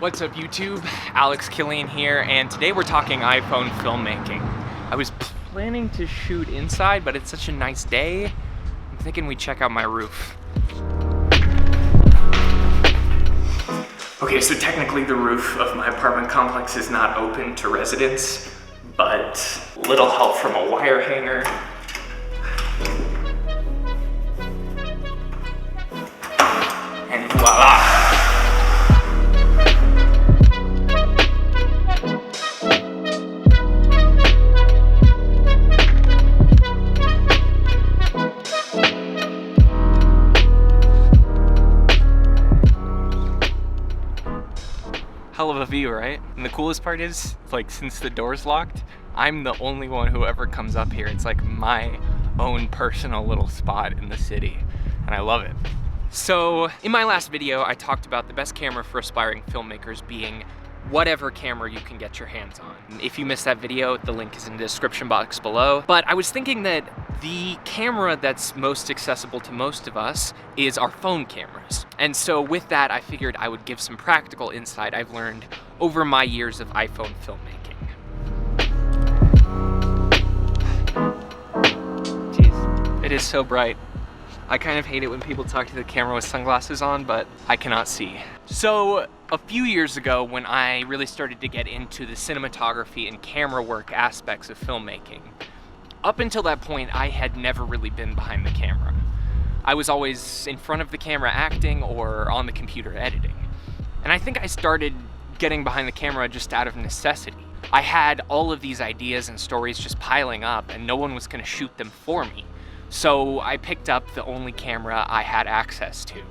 What's up YouTube? Alex Killian here, and today we're talking iPhone filmmaking. I was planning to shoot inside, but it's such a nice day, I'm thinking we check out my roof. Okay, so technically the roof of my apartment complex is not open to residents, but little help from a wire hanger. And voila! Hell of a view, right? And the coolest part is, like, since the door's locked, I'm the only one who ever comes up here. It's like my own personal little spot in the city, and I love it. So, in my last video, I talked about the best camera for aspiring filmmakers being whatever camera you can get your hands on. If you missed that video, the link is in the description box below. But I was thinking that the camera that's most accessible to most of us is our phone cameras. And so with that, I figured I would give some practical insight I've learned over my years of iPhone filmmaking. Jeez, it is so bright. I kind of hate it when people talk to the camera with sunglasses on, but I cannot see. So a few years ago, when I really started to get into the cinematography and camera work aspects of filmmaking, up until that point, I had never really been behind the camera. I was always in front of the camera acting or on the computer editing. And I think I started getting behind the camera just out of necessity. I had all of these ideas and stories just piling up, and no one was gonna shoot them for me. So I picked up the only camera I had access to.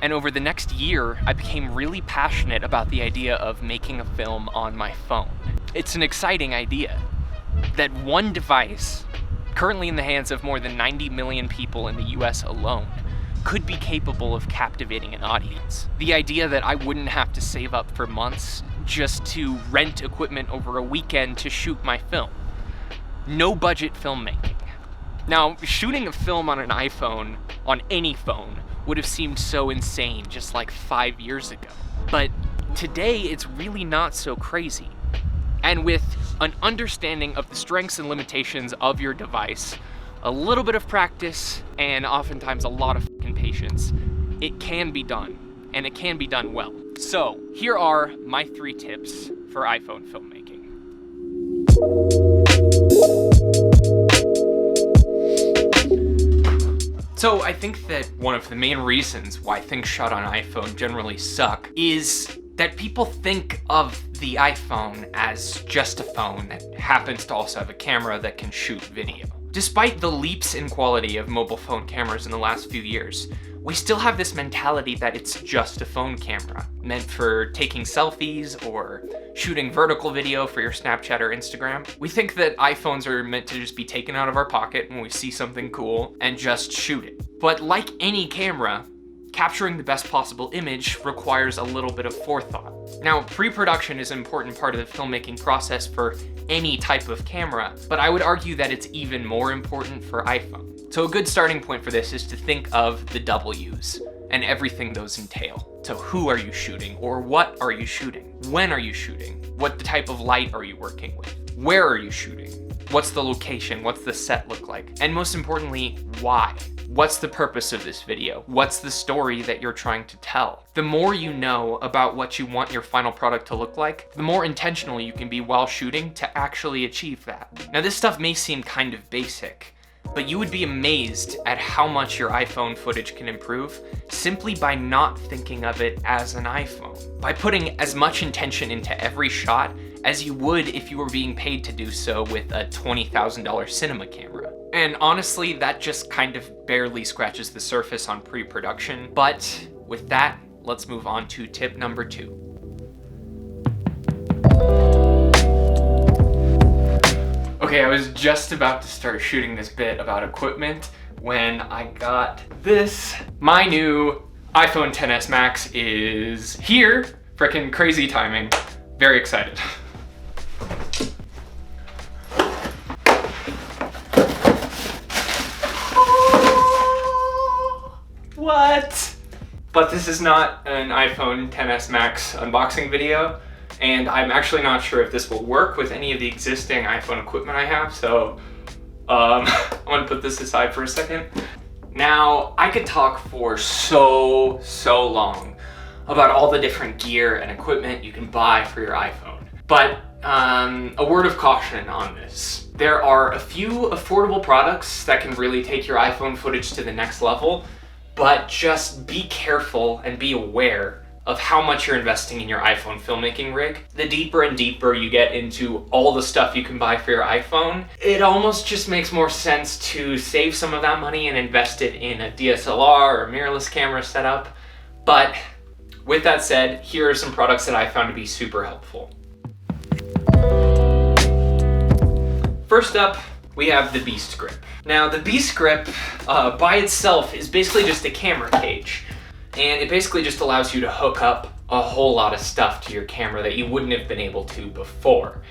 And over the next year, I became really passionate about the idea of making a film on my phone. It's an exciting idea that one device, currently in the hands of more than 90 million people in the US alone, could be capable of captivating an audience. The idea that I wouldn't have to save up for months just to rent equipment over a weekend to shoot my film. No budget filmmaking. Now, shooting a film on an iPhone, on any phone, would have seemed so insane just like 5 years ago. But today, it's really not so crazy. And with an understanding of the strengths and limitations of your device, a little bit of practice, and oftentimes a lot of fucking patience, it can be done, and it can be done well. So, here are my 3 tips for iPhone filmmaking. So I think that one of the main reasons why things shot on iPhone generally suck is that people think of the iPhone as just a phone that happens to also have a camera that can shoot video. Despite the leaps in quality of mobile phone cameras in the last few years, we still have this mentality that it's just a phone camera, meant for taking selfies or shooting vertical video for your Snapchat or Instagram. We think that iPhones are meant to just be taken out of our pocket when we see something cool and just shoot it. But like any camera, capturing the best possible image requires a little bit of forethought. Now, pre-production is an important part of the filmmaking process for any type of camera, but I would argue that it's even more important for iPhone. So a good starting point for this is to think of the W's and everything those entail. So who are you shooting, or what are you shooting? When are you shooting? What type of light are you working with? Where are you shooting? What's the location? What's the set look like? And most importantly, why? What's the purpose of this video? What's the story that you're trying to tell? The more you know about what you want your final product to look like, the more intentional you can be while shooting to actually achieve that. Now, this stuff may seem kind of basic, but you would be amazed at how much your iPhone footage can improve simply by not thinking of it as an iPhone. By putting as much intention into every shot as you would if you were being paid to do so with a $20,000 cinema camera. And honestly, that just kind of barely scratches the surface on pre-production. But with that, let's move on to tip number 2. Okay, I was just about to start shooting this bit about equipment when I got this. My new iPhone XS Max is here. Frickin' crazy timing. Very excited. What? But this is not an iPhone XS Max unboxing video, and I'm actually not sure if this will work with any of the existing iPhone equipment I have, so I'm gonna put this aside for a second. Now, I could talk for so long about all the different gear and equipment you can buy for your iPhone. But a word of caution on this. There are a few affordable products that can really take your iPhone footage to the next level, but just be careful and be aware of how much you're investing in your iPhone filmmaking rig. The deeper and deeper you get into all the stuff you can buy for your iPhone, it almost just makes more sense to save some of that money and invest it in a DSLR or mirrorless camera setup. But with that said, here are some products that I found to be super helpful. First up, we have the Beast Grip. Now, the Beast Grip by itself is basically just a camera cage, and it basically just allows you to hook up a whole lot of stuff to your camera that you wouldn't have been able to before.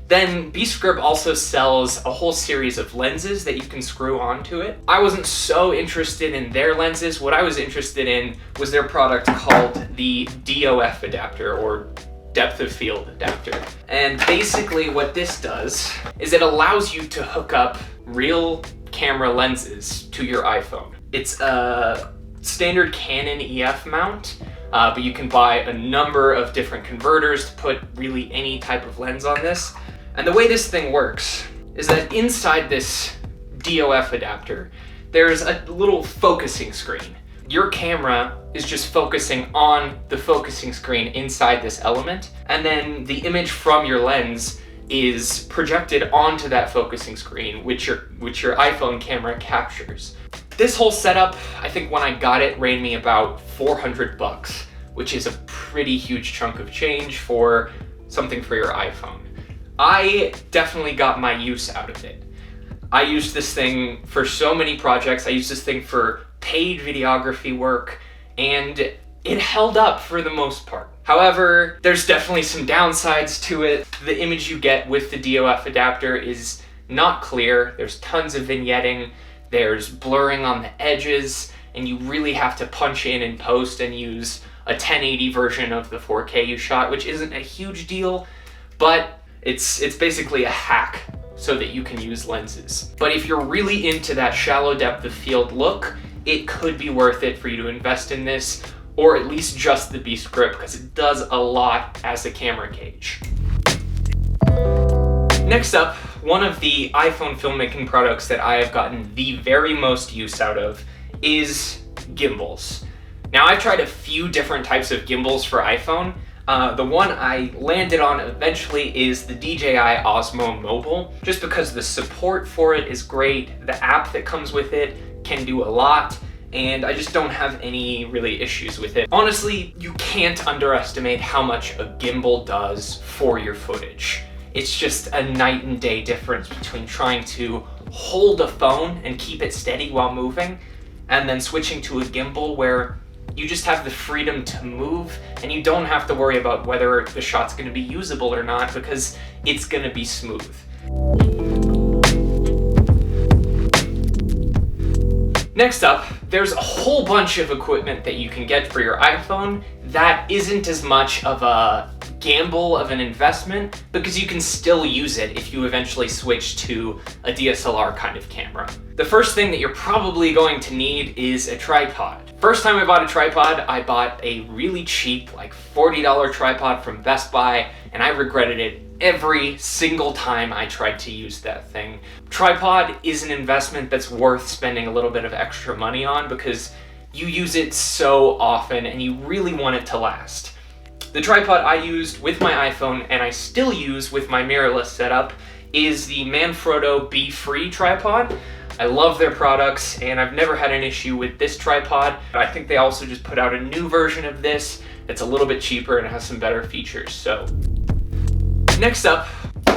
Then Beast Grip also sells a whole series of lenses that you can screw onto it. I wasn't so interested in their lenses. What I was interested in was their product called the DOF adapter, or depth of field adapter. And basically what this does is it allows you to hook up real camera lenses to your iPhone. It's a standard Canon EF mount, but you can buy a number of different converters to put really any type of lens on this. And the way this thing works is that inside this DOF adapter, there's a little focusing screen. Your camera is just focusing on the focusing screen inside this element, and then the image from your lens is projected onto that focusing screen, which your iPhone camera captures. This whole setup, I think when I got it, ran me about $400, which is a pretty huge chunk of change for something for your iPhone. I definitely got my use out of it. I used this thing for so many projects. I used this thing for paid videography work, and it held up for the most part. However, there's definitely some downsides to it. The image you get with the DOF adapter is not clear. There's tons of vignetting, there's blurring on the edges, and you really have to punch in post and use a 1080 version of the 4K you shot, which isn't a huge deal, but it's basically a hack so that you can use lenses. But if you're really into that shallow depth of field look, it could be worth it for you to invest in this, or at least just the Beast Grip, because it does a lot as a camera cage. Next up, one of the iPhone filmmaking products that I have gotten the very most use out of is gimbals. Now, I've tried a few different types of gimbals for iPhone. The one I landed on eventually is the DJI Osmo Mobile, just because the support for it is great, the app that comes with it can do a lot, and I just don't have any really issues with it. Honestly, you can't underestimate how much a gimbal does for your footage. It's just a night and day difference between trying to hold a phone and keep it steady while moving, and then switching to a gimbal where you just have the freedom to move and you don't have to worry about whether the shot's going to be usable or not, because it's going to be smooth. Next up, there's a whole bunch of equipment that you can get for your iPhone that isn't as much of a gamble of an investment, because you can still use it if you eventually switch to a DSLR kind of camera. The first thing that you're probably going to need is a tripod. First time I bought a tripod, I bought a really cheap, like $40 tripod from Best Buy, and I regretted it every single time I tried to use that thing. Tripod is an investment that's worth spending a little bit of extra money on, because you use it so often and you really want it to last. The tripod I used with my iPhone, and I still use with my mirrorless setup, is the Manfrotto Be-Free tripod. I love their products, and I've never had an issue with this tripod. I think they also just put out a new version of this that's a little bit cheaper and has some better features. So, next up,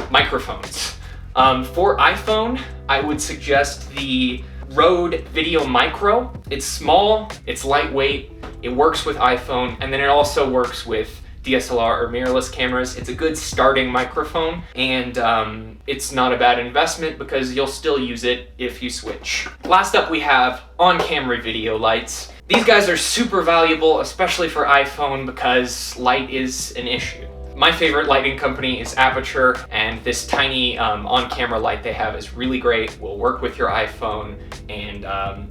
microphones. For iPhone, I would suggest the Rode Video Micro. It's small, it's lightweight, it works with iPhone, and then it also works with DSLR or mirrorless cameras. It's a good starting microphone, and it's not a bad investment because you'll still use it if you switch. Last up, we have on-camera video lights. These guys are super valuable, especially for iPhone, because light is an issue. My favorite lighting company is Aperture, and this tiny on-camera light they have is really great, will work with your iPhone, and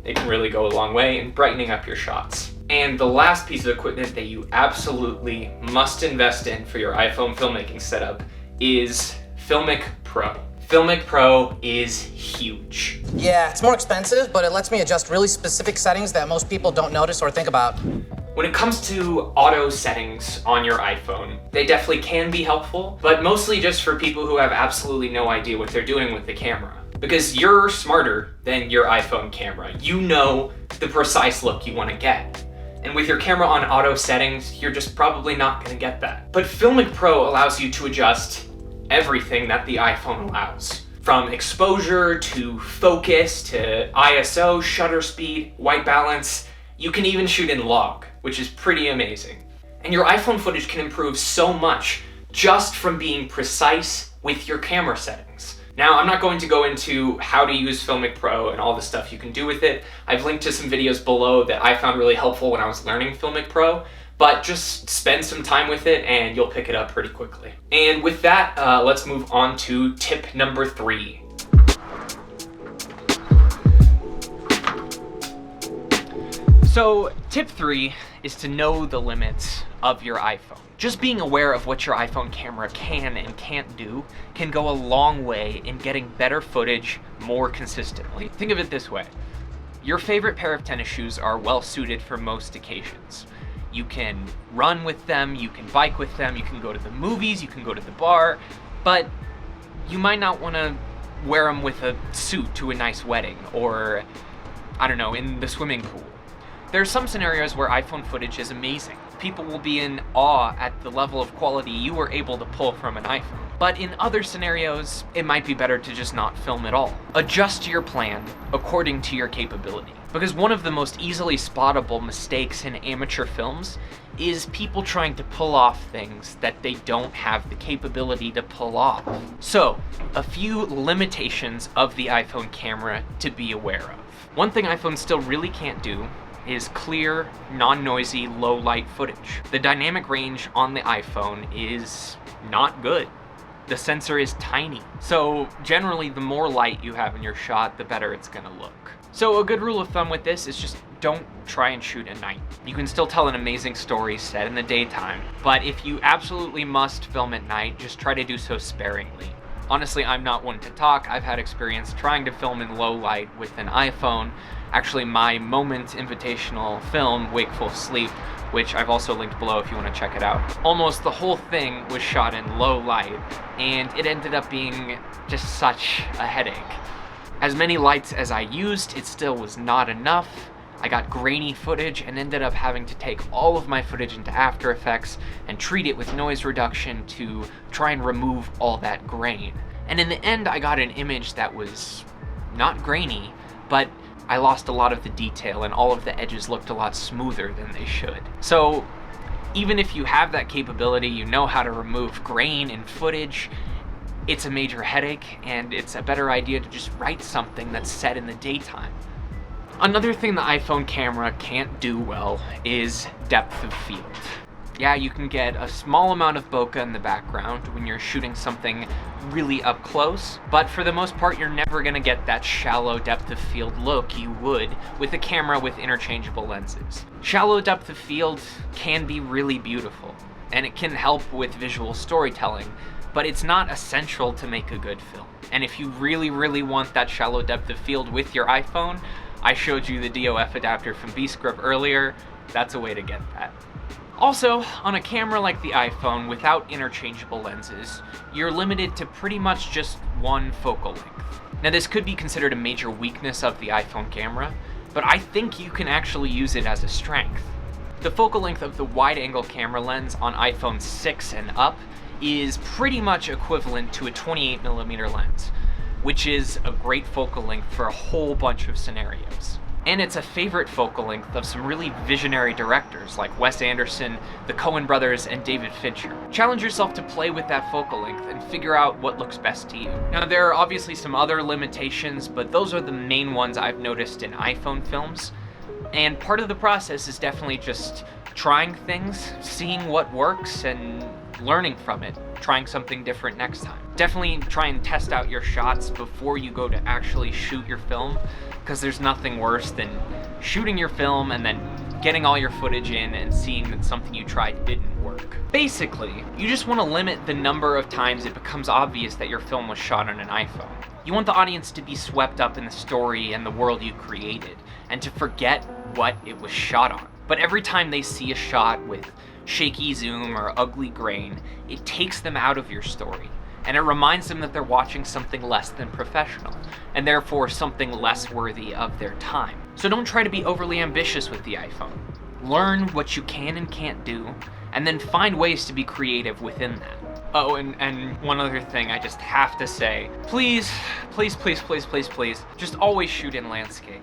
it can really go a long way in brightening up your shots. And the last piece of equipment that you absolutely must invest in for your iPhone filmmaking setup is Filmic Pro. Filmic Pro is huge. Yeah, it's more expensive, but it lets me adjust really specific settings that most people don't notice or think about. When it comes to auto settings on your iPhone, they definitely can be helpful, but mostly just for people who have absolutely no idea what they're doing with the camera. Because you're smarter than your iPhone camera. You know the precise look you want to get. And with your camera on auto settings, you're just probably not going to get that. But Filmic Pro allows you to adjust everything that the iPhone allows. From exposure to focus to ISO, shutter speed, white balance. You can even shoot in log, which is pretty amazing. And your iPhone footage can improve so much just from being precise with your camera settings. Now, I'm not going to go into how to use Filmic Pro and all the stuff you can do with it. I've linked to some videos below that I found really helpful when I was learning Filmic Pro, but just spend some time with it and you'll pick it up pretty quickly. And with that, let's move on to tip number 3. So tip 3 is to know the limits of your iPhone. Just being aware of what your iPhone camera can and can't do can go a long way in getting better footage more consistently. Think of it this way. Your favorite pair of tennis shoes are well suited for most occasions. You can run with them, you can bike with them, you can go to the movies, you can go to the bar, but you might not want to wear them with a suit to a nice wedding or, I don't know, in the swimming pool. There are some scenarios where iPhone footage is amazing. People will be in awe at the level of quality you were able to pull from an iPhone. But in other scenarios, it might be better to just not film at all. Adjust your plan according to your capability. Because one of the most easily spottable mistakes in amateur films is people trying to pull off things that they don't have the capability to pull off. So, a few limitations of the iPhone camera to be aware of. One thing iPhones still really can't do is clear, non-noisy, low-light footage. The dynamic range on the iPhone is not good. The sensor is tiny. So generally, the more light you have in your shot, the better it's gonna look. So a good rule of thumb with this is just don't try and shoot at night. You can still tell an amazing story set in the daytime, but if you absolutely must film at night, just try to do so sparingly. Honestly, I'm not one to talk. I've had experience trying to film in low light with an iPhone. Actually, my Moment invitational film, Wakeful Sleep, which I've also linked below if you want to check it out. Almost the whole thing was shot in low light, and it ended up being just such a headache. As many lights as I used, it still was not enough. I got grainy footage and ended up having to take all of my footage into After Effects and treat it with noise reduction to try and remove all that grain. And in the end, I got an image that was not grainy, but I lost a lot of the detail and all of the edges looked a lot smoother than they should. So even if you have that capability, you know how to remove grain in footage, it's a major headache and it's a better idea to just write something that's set in the daytime. Another thing the iPhone camera can't do well is depth of field. Yeah, you can get a small amount of bokeh in the background when you're shooting something really up close, but for the most part, you're never gonna get that shallow depth of field look you would with a camera with interchangeable lenses. Shallow depth of field can be really beautiful, and it can help with visual storytelling, but it's not essential to make a good film. And if you really, really want that shallow depth of field with your iPhone, I showed you the DOF adapter from Bscript earlier. That's a way to get that. Also, on a camera like the iPhone without interchangeable lenses, you're limited to pretty much just one focal length. Now, this could be considered a major weakness of the iPhone camera, but I think you can actually use it as a strength. The focal length of the wide-angle camera lens on iPhone 6 and up is pretty much equivalent to a 28mm lens, which is a great focal length for a whole bunch of scenarios. And it's a favorite focal length of some really visionary directors like Wes Anderson, the Coen brothers, and David Fincher. Challenge yourself to play with that focal length and figure out what looks best to you. Now, there are obviously some other limitations, but those are the main ones I've noticed in iPhone films. And part of the process is definitely just trying things, seeing what works, and learning from it, trying something different next time. Definitely try and test out your shots before you go to actually shoot your film, because there's nothing worse than shooting your film and then getting all your footage in and seeing that something you tried didn't work. Basically, you just want to limit the number of times it becomes obvious that your film was shot on an iPhone. You want the audience to be swept up in the story and the world you created, and to forget what it was shot on. But every time they see a shot with shaky zoom or ugly grain, it takes them out of your story, and it reminds them that they're watching something less than professional, and therefore something less worthy of their time. So don't try to be overly ambitious with the iPhone. Learn what you can and can't do, and then find ways to be creative within that. Oh, and one other thing I just have to say, please, just always shoot in landscape.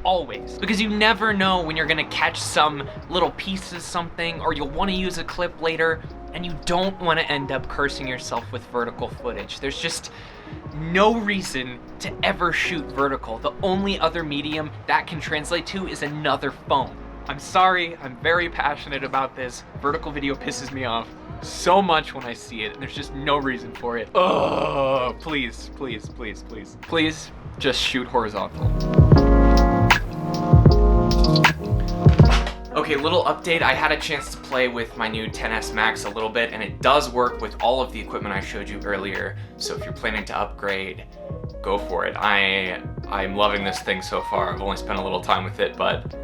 Always. Because you never know when you're gonna catch some little piece of something, or you'll want to use a clip later, and you don't want to end up cursing yourself with vertical footage. There's just no reason to ever shoot vertical. The only other medium that can translate to is another phone. I'm sorry, I'm very passionate about this. Vertical video pisses me off so much when I see it, and there's just no reason for it. Oh, please, just shoot horizontal. Okay, little update. I had a chance to play with my new XS Max a little bit, and it does work with all of the equipment I showed you earlier. So if you're planning to upgrade, go for it. I'm loving this thing so far. I've only spent a little time with it, but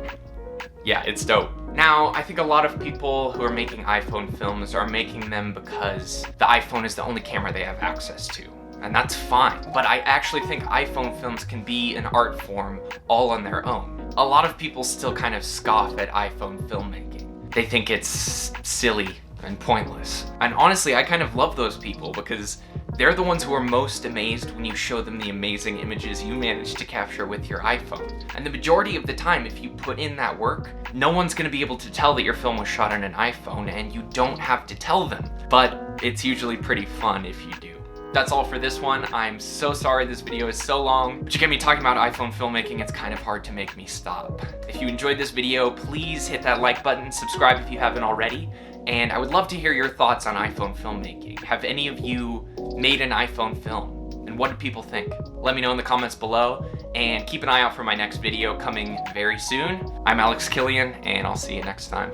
yeah, it's dope. Now, I think a lot of people who are making iPhone films are making them because the iPhone is the only camera they have access to. And that's fine. But I actually think iPhone films can be an art form all on their own. A lot of people still kind of scoff at iPhone filmmaking. They think it's silly and pointless. And honestly, I kind of love those people because they're the ones who are most amazed when you show them the amazing images you managed to capture with your iPhone. And the majority of the time, if you put in that work, no one's gonna be able to tell that your film was shot on an iPhone, and you don't have to tell them. But it's usually pretty fun if you do. That's all for this one. I'm so sorry this video is so long, but you get me talking about iPhone filmmaking, it's kind of hard to make me stop. If you enjoyed this video, please hit that like button, subscribe if you haven't already, and I would love to hear your thoughts on iPhone filmmaking. Have any of you made an iPhone film? And what do people think? Let me know in the comments below, and keep an eye out for my next video coming very soon. I'm Alex Killian, and I'll see you next time.